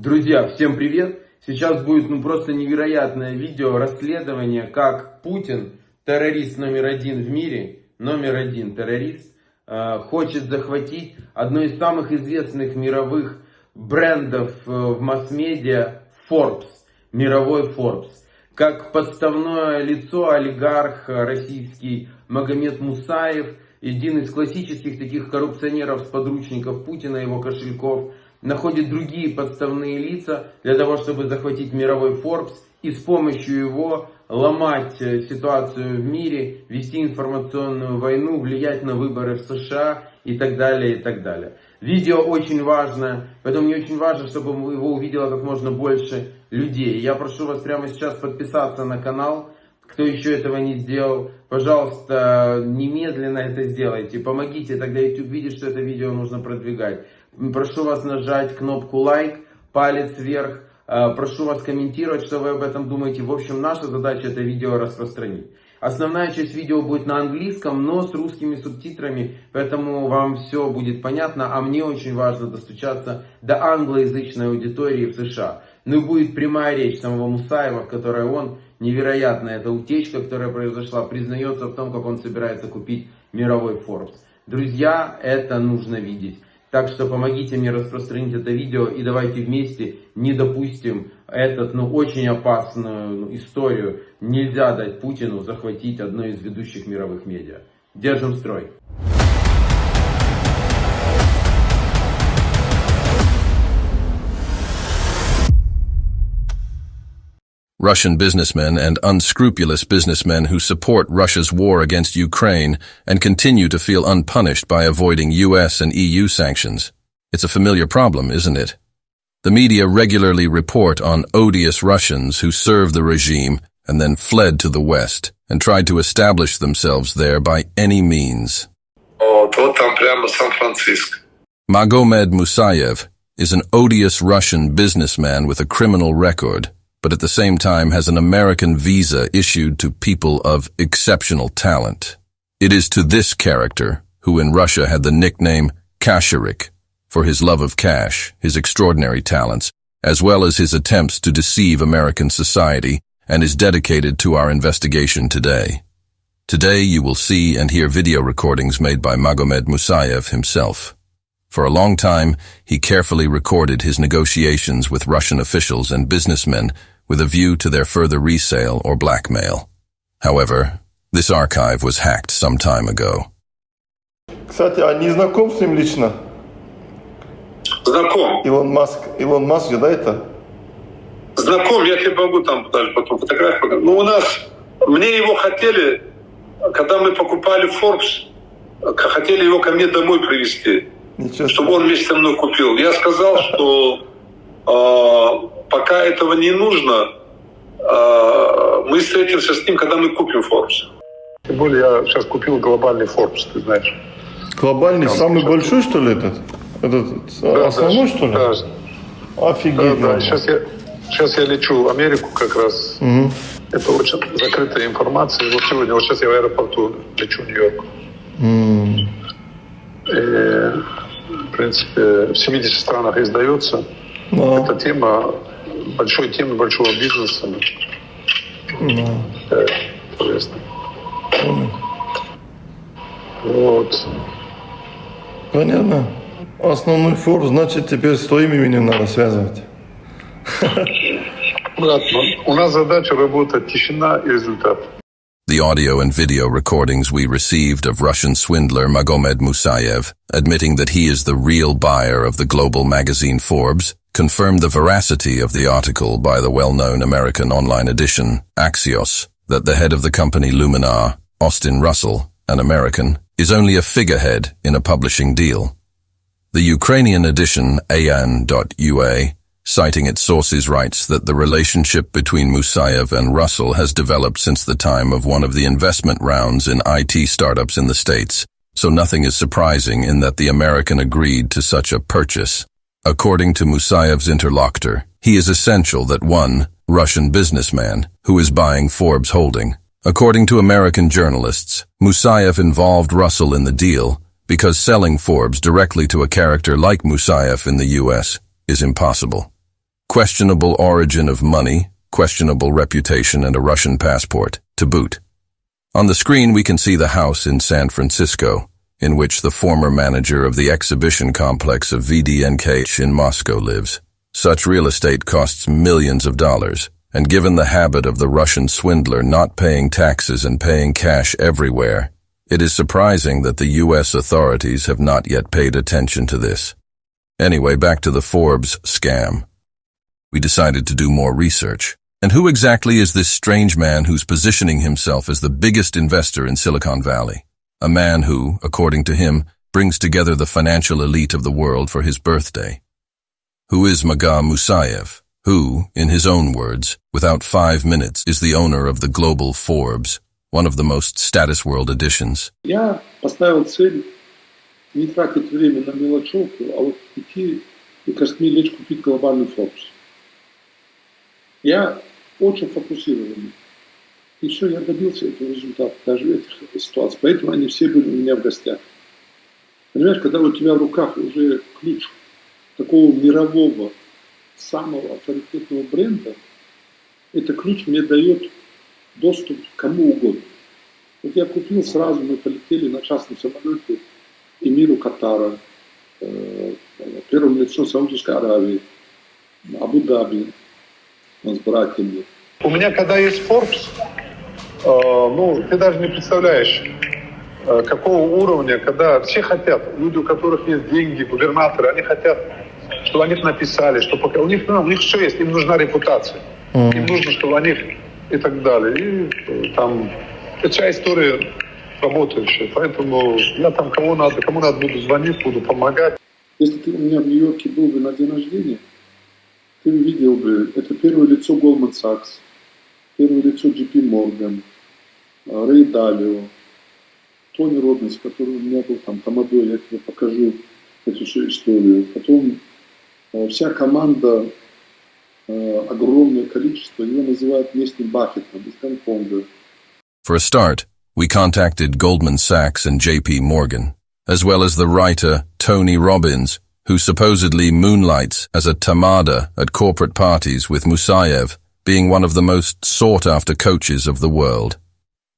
Друзья, всем привет! Сейчас будет просто невероятное видео расследование, как Путин, террорист номер один в мире, номер один террорист, хочет захватить одно из самых известных мировых брендов в масс-медиа Forbes, мировой Forbes. Как подставное лицо олигарх российский Магомед Мусаев, один из классических таких коррупционеров-подручников Путина, его кошельков, находит другие подставные лица для того, чтобы захватить мировой Forbes и с помощью его ломать ситуацию в мире, вести информационную войну, влиять на выборы в США и так далее, и так далее. Видео очень важное, поэтому мне очень важно, чтобы его увидело как можно больше людей. Я прошу вас прямо сейчас подписаться на канал. Кто еще этого не сделал, пожалуйста, немедленно это сделайте. Помогите, тогда YouTube видит, что это видео нужно продвигать. Прошу вас нажать кнопку лайк, палец вверх. Прошу вас комментировать, что вы об этом думаете. В общем, наша задача это видео распространить. Основная часть видео будет на английском, но с русскими субтитрами, поэтому вам все будет понятно. А мне очень важно достучаться до англоязычной аудитории в США. Ну и будет прямая речь самого Мусаева, в которой он, невероятная эта утечка, которая произошла, признается в том, как он собирается купить мировой Forbes. Друзья, это нужно видеть. Так что помогите мне распространить это видео и давайте вместе не допустим эту очень опасную историю. Нельзя дать Путину захватить одно из ведущих мировых медиа. Держим строй. Russian businessmen and unscrupulous businessmen who support Russia's war against Ukraine and continue to feel unpunished by avoiding US and EU sanctions. It's a familiar problem, isn't it? The media regularly report on odious Russians who served the regime and then fled to the West and tried to establish themselves there by any means. Magomed Musaev is an odious Russian businessman with a criminal record, but at the same time has an American visa issued to people of exceptional talent. It is to this character, who in Russia had the nickname Kasharik, for his love of cash, his extraordinary talents, as well as his attempts to deceive American society, and is dedicated to our investigation today. Today you will see and hear video recordings made by Magomed Musaev himself. For a long time, he carefully recorded his negotiations with Russian officials and businessmen with a view to their further resale or blackmail. However, this archive was hacked some time ago. Кстати, а не знаком с ним лично? Знаком. Илон Маск, да, это? Знаком, я тебе могу там даже потом фотографию показать. Ну, мне его хотели, когда мы покупали Forbes, хотели его ко мне домой привезти. Чтобы он вместе со мной купил. Я сказал, что пока этого не нужно, мы встретимся с ним, когда мы купим Forbes. Тем более я сейчас купил глобальный Forbes, ты знаешь. Глобальный, самый большой, что ли, этот? Да, основной, что ли? Да. Офигеть. Да. Сейчас я лечу в Америку как раз. Угу. Это очень закрытая информация. Вот сегодня, сейчас я в аэропорту лечу в Нью-Йорк. В принципе, в 70 странах издается. Это тема большой бизнеса. Интересно. Вот. Понятно. Основной Forbes, значит, теперь с твоим именем надо связывать. Брат, у нас задача работать, тишина и результат. The audio and video recordings we received of Russian swindler Magomed Musaev, admitting that he is the real buyer of the global magazine Forbes, confirm the veracity of the article by the well-known American online edition, Axios, that the head of the company Luminar, Austin Russel, an American, is only a figurehead in a publishing deal. The Ukrainian edition, AN.UA, citing its sources, writes that the relationship between Musaev and Russell has developed since the time of one of the investment rounds in IT startups in the States, so nothing is surprising in that the American agreed to such a purchase. According to Musaev's interlocutor, he is essential that one Russian businessman who is buying Forbes holding. According to American journalists, Musaev involved Russell in the deal because selling Forbes directly to a character like Musaev in the US is impossible. questionable origin of money, questionable reputation, and a Russian passport, to boot. On the screen we can see the house in San Francisco, in which the former manager of the exhibition complex of VDNK in Moscow lives. Such real estate costs millions of dollars, and given the habit of the Russian swindler not paying taxes and paying cash everywhere, it is surprising that the U.S. authorities have not yet paid attention to this. Anyway, back to the Forbes scam. We decided to do more research. And who exactly is this strange man who's positioning himself as the biggest investor in Silicon Valley? A man who, according to him, brings together the financial elite of the world for his birthday. Who is Magomed Musaev, who, in his own words, without 5 minutes, is the owner of the global Forbes, one of the most status world editions. Я поставил цель не тратить время на мелочевку, а вот идти и к 8 лет купить глобальный Forbes. Я очень фокусированный. И все, я добился этого результата, даже в этих ситуациях. Поэтому они все были у меня в гостях. Понимаешь, когда у тебя в руках уже ключ такого мирового, самого авторитетного бренда, этот ключ мне дает доступ к кому угодно. Вот я купил сразу, мы полетели на частном самолете Эмиру Катара, первым лицом Саудовской Аравии, Абу Dhabi, с братьями. У меня, когда есть Forbes, ты даже не представляешь, какого уровня, когда все хотят, люди, у которых есть деньги, губернаторы, они хотят, чтобы о них написали, что пока у них все есть, им нужна репутация, им нужно, чтобы о них и так далее. И там вся история работающая, поэтому я там кому надо буду звонить, буду помогать. Если ты у меня в Нью-Йорке был бы на день рождения, ты увидел бы, это первое лицо Goldman Sachs, первое лицо JP Morgan, Рэй Далио, Тони Роббинс, который у меня был там тамадой, я тебе покажу эту всю историю. Потом вся команда, огромное количество, его называют местным Баффетом из Гонконга. For a start, we contacted Goldman Sachs and JP Morgan, as well as the writer Tony Robbins, who supposedly moonlights as a tamada at corporate parties, with Musaev being one of the most sought-after coaches of the world.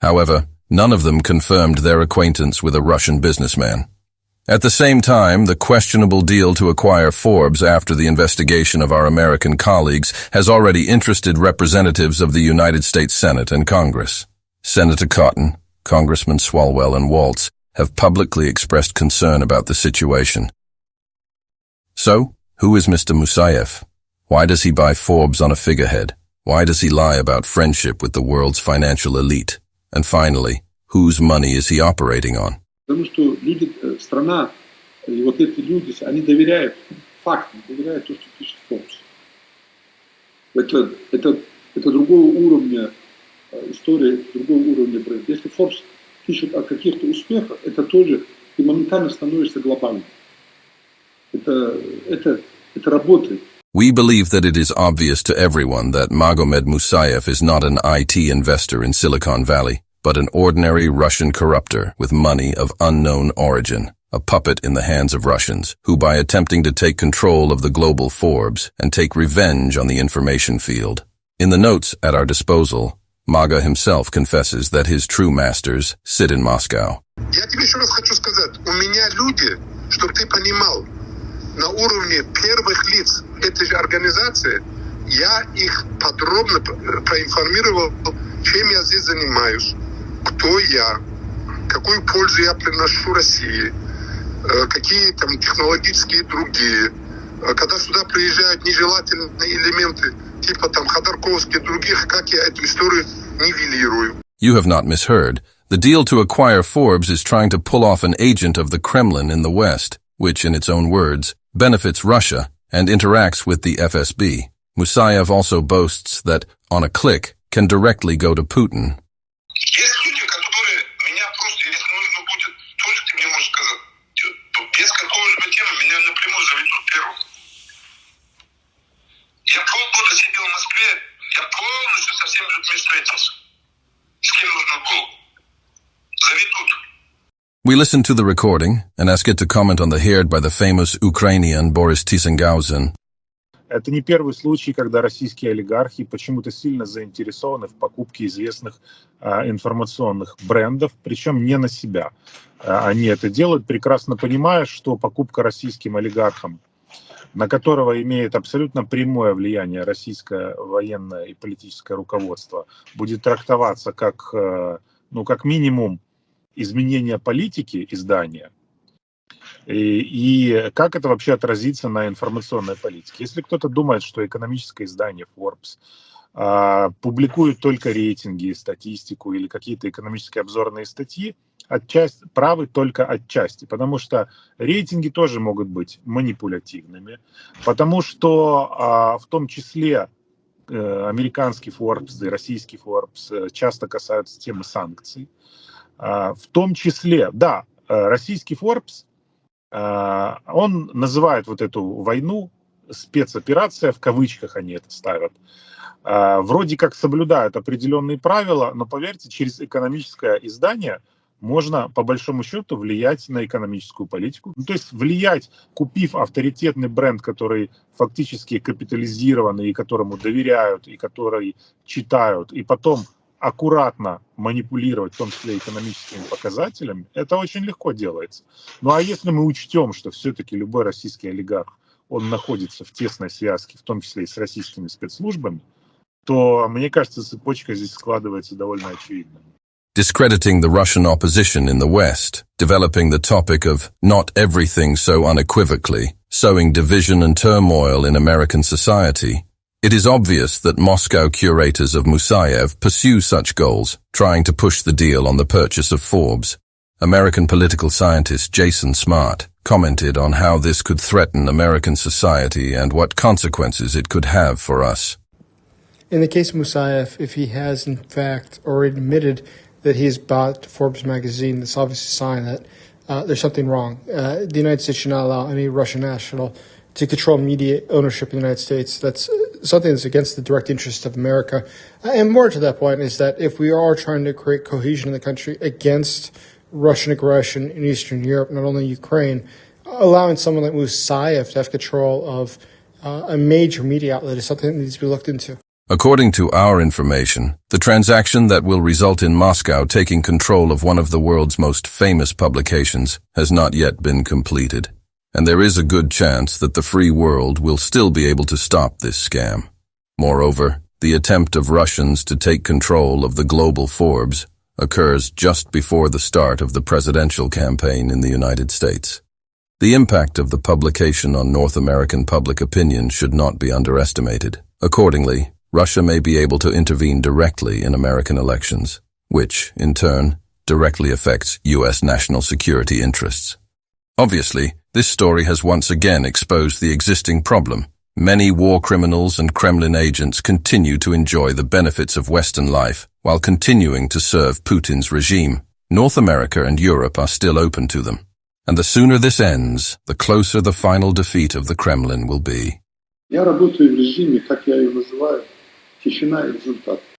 However, none of them confirmed their acquaintance with a Russian businessman. At the same time, the questionable deal to acquire Forbes after the investigation of our American colleagues has already interested representatives of the United States Senate and Congress. Senator Cotton, Congressman Swalwell, and Waltz have publicly expressed concern about the situation. So, who is Mr. Musaev? Why does he buy Forbes on a figurehead? Why does he lie about friendship with the world's financial elite? And finally, whose money is he operating on? Потому что люди, страна, и вот эти люди, они доверяют фактам, доверяют то, что пишет Forbes. Это другого уровня история, другого уровня бренда. Если Forbes пишет о каких-то успехах, это тоже, ты моментально становишься глобальным. Это работает. We believe that it is obvious to everyone that Magomed Musaev is not an IT investor in Silicon Valley, but an ordinary Russian corrupter with money of unknown origin, a puppet in the hands of Russians, who by attempting to take control of the global Forbes and take revenge on the information field. In the notes at our disposal, Maga himself confesses that his true masters sit in Moscow. Я тебе еще раз хочу сказать, у меня люди, чтобы ты понимал, на уровне первых лиц этой же организации, я их подробно проинформировал, чем я здесь занимаюсь, кто я, какую пользу я приношу России, какие там технологические другие. Когда сюда приезжают нежелательные элементы, типа там Ходорковский и других, как я эту историю нивелирую. You have not misheard. The deal to acquire Forbes is trying to pull off an agent of the Kremlin in the West, which, in its own words, benefits Russia and interacts with the FSB. Musaev also boasts that, on a click, can directly go to Putin. Есть люди, которые меня просто, если нужно будет, тоже ты мне можешь сказать, без какого-либо темы меня напрямую заведут первым. Я полгода сидел в Москве, я полностью со всеми людьми встретился. С кем нужно было. Заведут. We listened to the recording and asked it to comment on the heard by the famous Ukrainian Boris Tisangausen. Это не первый случай, когда российские олигархи почему-то сильно заинтересованы в покупке известных информационных брендов, причем не на себя. Они это делают, прекрасно понимая, что покупка российским олигархам, на которого имеет абсолютно прямое влияние российское военное и политическое руководство, будет трактоваться как, как минимум изменение политики издания. И как это вообще отразится на информационной политике? Если кто-то думает, что экономическое издание Forbes публикует только рейтинги, статистику или какие-то экономические обзорные статьи, отчасти правы только отчасти, потому что рейтинги тоже могут быть манипулятивными, потому что в том числе американский Forbes и российский Forbes часто касаются темы санкций. В том числе, да, российский Forbes, он называет вот эту войну спецоперация, в кавычках они это ставят, вроде как соблюдают определенные правила, но поверьте, через экономическое издание можно по большому счету влиять на экономическую политику. То есть влиять, купив авторитетный бренд, который фактически капитализированный, и которому доверяют, и который читают, и потом аккуратно манипулировать, в том числе экономическими показателями, это очень легко делается. Ну а если мы учтем, что все-таки любой российский олигарх, он находится в тесной связке, в том числе и с российскими спецслужбами, то, мне кажется, цепочка здесь складывается довольно очевидно. Discrediting the Russian opposition in the West, developing the topic of not everything so unequivocally, sowing division and turmoil in American society. It is obvious that Moscow curators of Musaev pursue such goals, trying to push the deal on the purchase of Forbes. American political scientist Jason Smart commented on how this could threaten American society and what consequences it could have for us. In the case of Musaev, if he has in fact already admitted that he has bought Forbes magazine, that's obviously a sign that there's something wrong. The United States should not allow any Russian national to control media ownership in the United States. That's something that's against the direct interest of America. And more to that point is that if we are trying to create cohesion in the country against Russian aggression in Eastern Europe, not only Ukraine, allowing someone like Musaev to have control of a major media outlet is something that needs to be looked into. According to our information, the transaction that will result in Moscow taking control of one of the world's most famous publications has not yet been completed, and there is a good chance that the free world will still be able to stop this scam. Moreover, the attempt of Russians to take control of the global Forbes occurs just before the start of the presidential campaign in the United States. The impact of the publication on North American public opinion should not be underestimated. Accordingly, Russia may be able to intervene directly in American elections, which, in turn, directly affects U.S. national security interests. Obviously, this story has once again exposed the existing problem. Many war criminals and Kremlin agents continue to enjoy the benefits of Western life while continuing to serve Putin's regime. North America and Europe are still open to them. And the sooner this ends, the closer the final defeat of the Kremlin will be. Я работаю в режиме, как я его называю, тишина и результат.